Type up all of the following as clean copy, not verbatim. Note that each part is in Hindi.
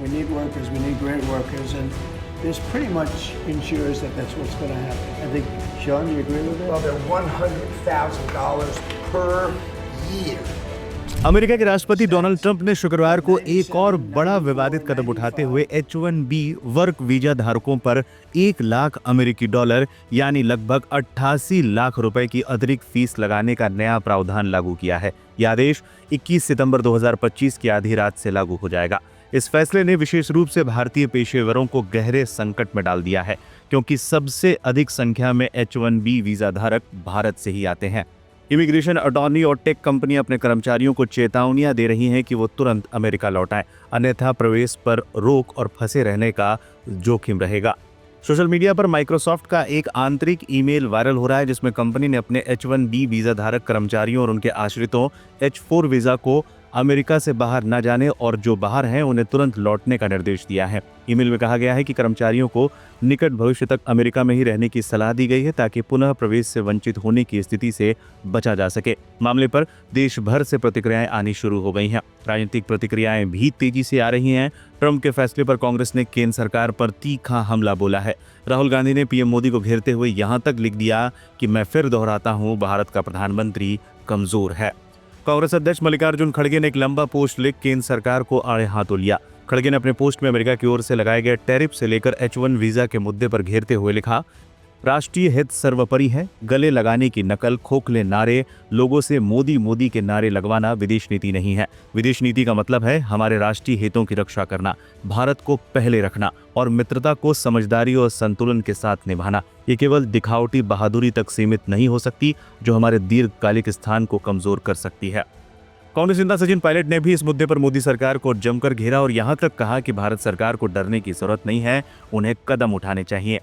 We need workers. We need great workers, and this pretty much ensures that that's what's going to happen. I think, Sean, do you agree with that? Well, they're $100,000 per year. America के राष्ट्रपति डोनाल्ड ट्रंप ने शुक्रवार को एक और बड़ा विवादित कदम उठाते हुए H-1B वर्क वीजा धारकों पर 1 लाख अमेरिकी डॉलर यानी लगभग 88 लाख रुपए की अतिरिक्त फीस लगाने का नया प्रावधान लागू किया है। यह आदेश 21 सितंबर 2025 की आधी रात से लागू हो जाएगा। इस फैसले ने विशेष रूप से भारतीय पेशेवरों को गहरे संकट में डाल दिया है, क्योंकि सबसे अधिक संख्या में H-1B वीजा धारक भारत से ही आते हैं। इमिग्रेशन अटॉर्नी और टेक कंपनी अपने कर्मचारियों को चेतावनियां दे रही हैं कि वो तुरंत अमेरिका लौटाएं, अन्यथा प्रवेश पर रोक और फंसे रहने का जोखिम रहेगा। सोशल मीडिया पर माइक्रोसॉफ्ट का एक आंतरिक ईमेल वायरल हो रहा है, जिसमें कंपनी ने अपने H-1B वीजा धारक कर्मचारियों और उनके आश्रितों H-4 वीजा को अमेरिका से बाहर न जाने और जो बाहर हैं उन्हें तुरंत लौटने का निर्देश दिया है। ईमेल में कहा गया है कि कर्मचारियों को निकट भविष्य तक अमेरिका में ही रहने की सलाह दी गई है, ताकि पुनः प्रवेश से वंचित होने की स्थिति से बचा जा सके। मामले पर देश भर से प्रतिक्रियाएं आनी शुरू हो गई हैं। राजनीतिक प्रतिक्रियाएं भी तेजी से आ रही हैं। ट्रंप के फैसले पर कांग्रेस ने केंद्र सरकार पर तीखा हमला बोला है। राहुल गांधी ने पीएम मोदी को घेरते हुए यहां तक लिख दिया कि मैं फिर दोहराता हूं, भारत का प्रधानमंत्री कमजोर है। कांग्रेस अध्यक्ष मल्लिकार्जुन खड़गे ने एक लंबा पोस्ट लिख केंद्र सरकार को आड़े हाथों लिया। खड़गे ने अपने पोस्ट में अमेरिका की ओर से लगाए गए टैरिफ से लेकर H-1 वीजा के मुद्दे पर घेरते हुए लिखा, राष्ट्रीय हित सर्वोपरि है। गले लगाने की नकल, खोखले नारे, लोगों से मोदी मोदी के नारे लगवाना विदेश नीति नहीं है। विदेश नीति का मतलब है हमारे राष्ट्रीय हितों की रक्षा करना, भारत को पहले रखना और मित्रता को समझदारी और संतुलन के साथ निभाना। ये केवल दिखावटी बहादुरी तक सीमित नहीं हो सकती, जो हमारे दीर्घकालिक स्थान को कमजोर कर सकती है। कांग्रेस नेता सचिन पायलट ने भी इस मुद्दे पर मोदी सरकार को जमकर घेरा और यहां तक कहा कि भारत सरकार को डरने की जरूरत नहीं है, उन्हें कदम उठाने चाहिए।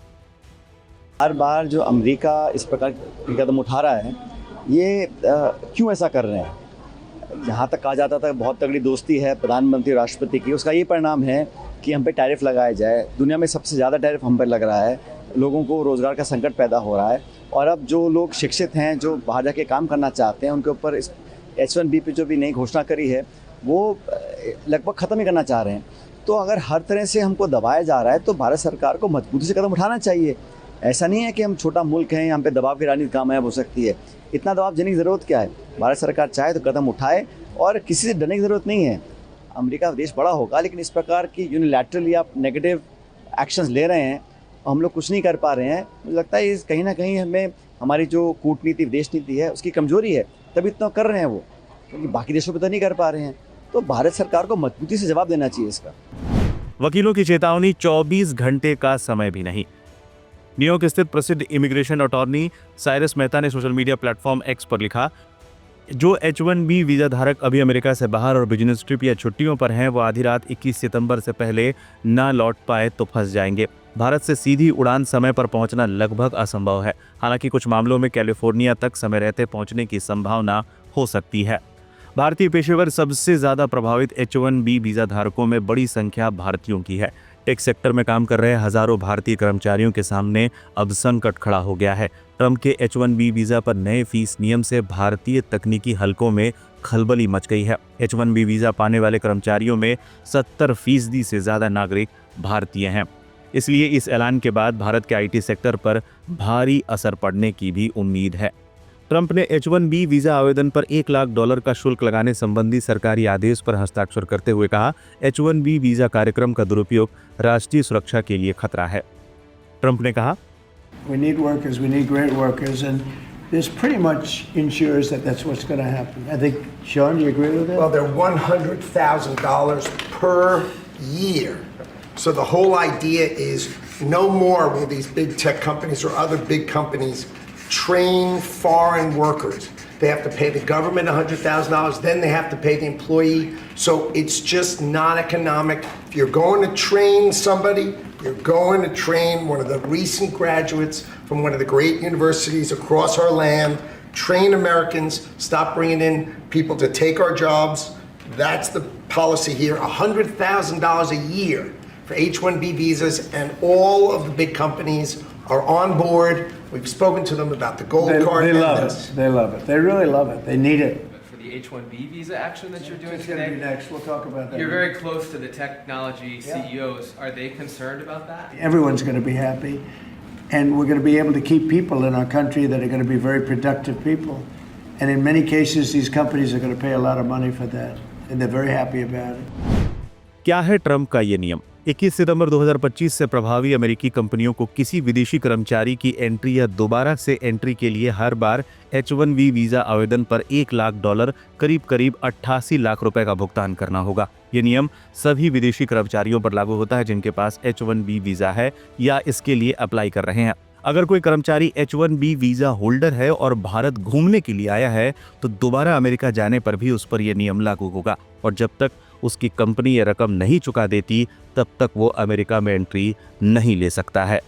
हर बार जो अमेरिका इस प्रकार के कदम उठा रहा है, ये क्यों ऐसा कर रहे हैं? जहाँ तक कहा जाता था बहुत तगड़ी दोस्ती है प्रधानमंत्री राष्ट्रपति की, उसका ये परिणाम है कि हम पे टैरिफ लगाया जाए। दुनिया में सबसे ज़्यादा टैरिफ हम पर लग रहा है, लोगों को रोज़गार का संकट पैदा हो रहा है और अब जो लोग शिक्षित हैं, जो बाहर जाके काम करना चाहते हैं, उनके ऊपर इस H-1B पे जो भी नई घोषणा करी है वो लगभग ख़त्म ही करना चाह रहे हैं। तो अगर हर तरह से हमको दबाया जा रहा है तो भारत सरकार को मजबूती से कदम उठाना चाहिए। ऐसा नहीं है कि हम छोटा मुल्क हैं, यहाँ पे दबाव की राजनीति कामयाब हो सकती है। इतना दबाव देने की ज़रूरत क्या है? भारत सरकार चाहे तो कदम उठाए और किसी से डरने की ज़रूरत नहीं है। अमेरिका देश बड़ा होगा, लेकिन इस प्रकार की यूनिलैटरली आप नेगेटिव एक्शंस ले रहे हैं, हम लोग कुछ नहीं कर पा रहे हैं। मुझे लगता है इस कहीं ना कहीं हमें हमारी जो कूटनीति विदेश नीति है उसकी कमजोरी है, तभी इतना कर रहे हैं वो, क्योंकि बाकी देशों पर तो नहीं कर पा रहे हैं। तो भारत सरकार को मजबूती से जवाब देना चाहिए इसका। वकीलों की चेतावनी, 24 घंटे का समय भी नहीं। न्यूयॉर्क स्थित प्रसिद्ध इमिग्रेशन अटॉर्नी साइरस मेहता ने सोशल मीडिया प्लेटफॉर्म X पर लिखा, जो H-1B वीजा धारक अभी अमेरिका से बाहर और बिजनेस ट्रिप या छुट्टियों पर हैं, वो आधी रात 21 सितंबर से पहले ना लौट पाए तो फंस जाएंगे। भारत से सीधी उड़ान समय पर पहुंचना लगभग असंभव है। हालांकि कुछ मामलों में कैलिफोर्निया तक समय रहते पहुंचने की संभावना हो सकती है। भारतीय पेशेवर सबसे ज्यादा प्रभावित H-1B वीजा धारकों में बड़ी संख्या भारतीयों की है। टेक सेक्टर में काम कर रहे हजारों भारतीय कर्मचारियों के सामने अब संकट खड़ा हो गया है। ट्रंप के H-1B वीजा पर नए फीस नियम से भारतीय तकनीकी हलकों में खलबली मच गई है। H-1B वीजा पाने वाले कर्मचारियों में 70% से ज्यादा नागरिक भारतीय हैं। इसलिए इस ऐलान के बाद भारत के IT सेक्टर पर भारी असर पड़ने की भी उम्मीद है। ट्रंप ने H-1B वीजा आवेदन पर $1 लाख का शुल्क लगाने संबंधी सरकारी आदेश पर हस्ताक्षर करते हुए कहा, H-1B वीजा कार्यक्रम का दुरुपयोग राष्ट्रीय सुरक्षा के लिए खतरा है। ट्रंप ने कहा, We need workers. We need great workers, and this pretty much ensures that that's what's going to happen. I think, Sean, do you agree with that? Well, they're $100,000 per year. So the whole idea is no more will these big tech companies or other big companies train foreign workers. They have to pay the government $100,000, then they have to pay the employee. So it's just not economic. If you're going to train somebody, you're going to train one of the recent graduates from one of the great universities across our land. Train Americans, stop bringing in people to take our jobs. That's the policy here. $100,000 a year for H-1B visas, and all of the big companies are on board. We've spoken to them about the gold card. They love it. They love it. They really love it. They need it. For the H-1B visa action that you're doing It's gonna be today. next, we'll talk about that. You're very close to the technology Yeah. CEOs. Are they concerned about that? Everyone's going to be happy, and we're going to be able to keep people in our country that are going to be very productive people. And in many cases, these companies are going to pay a lot of money for that, and they're very happy about it. क्या है ट्रंप का ये नियम? 21 सितंबर 2025 से प्रभावी अमेरिकी कंपनियों को किसी विदेशी कर्मचारी की एंट्री या दोबारा से एंट्री के लिए हर बार H-1B वीजा आवेदन पर $1 लाख करीब 88 लाख रुपए का भुगतान करना होगा। ये नियम सभी विदेशी कर्मचारियों पर लागू होता है जिनके पास H-1B वीजा है या इसके लिए अप्लाई कर रहे हैं। अगर कोई कर्मचारी H-1B वीजा होल्डर है और भारत घूमने के लिए आया है तो दोबारा अमेरिका जाने पर भी उस पर यह नियम लागू होगा और जब तक उसकी कंपनी ये रकम नहीं चुका देती तब तक वो अमेरिका में एंट्री नहीं ले सकता है।